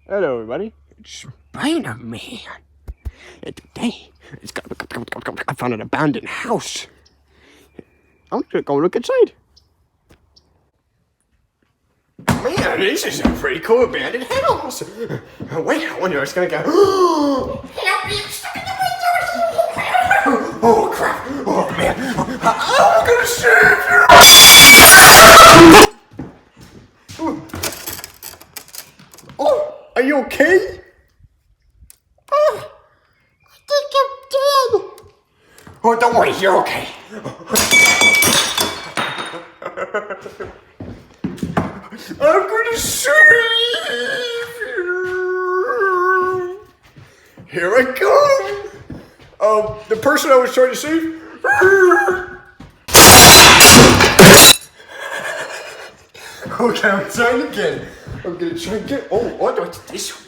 Hello, everybody. It's Spider-Man. And today, I found an abandoned house. I'm gonna go look inside. Man, this is a pretty cool abandoned house. Wait, I wonder what's gonna go. Help me, I'm stuck in the window. Oh, crap. Oh, man. I'm gonna save you. Oh, are you okay? Oh, I think I'm dead. Oh, don't worry, you're okay. I'm gonna save you. Here I come. The person I was trying to save. Okay, I'm trying again. I'm gonna try again. Oh, what's this one?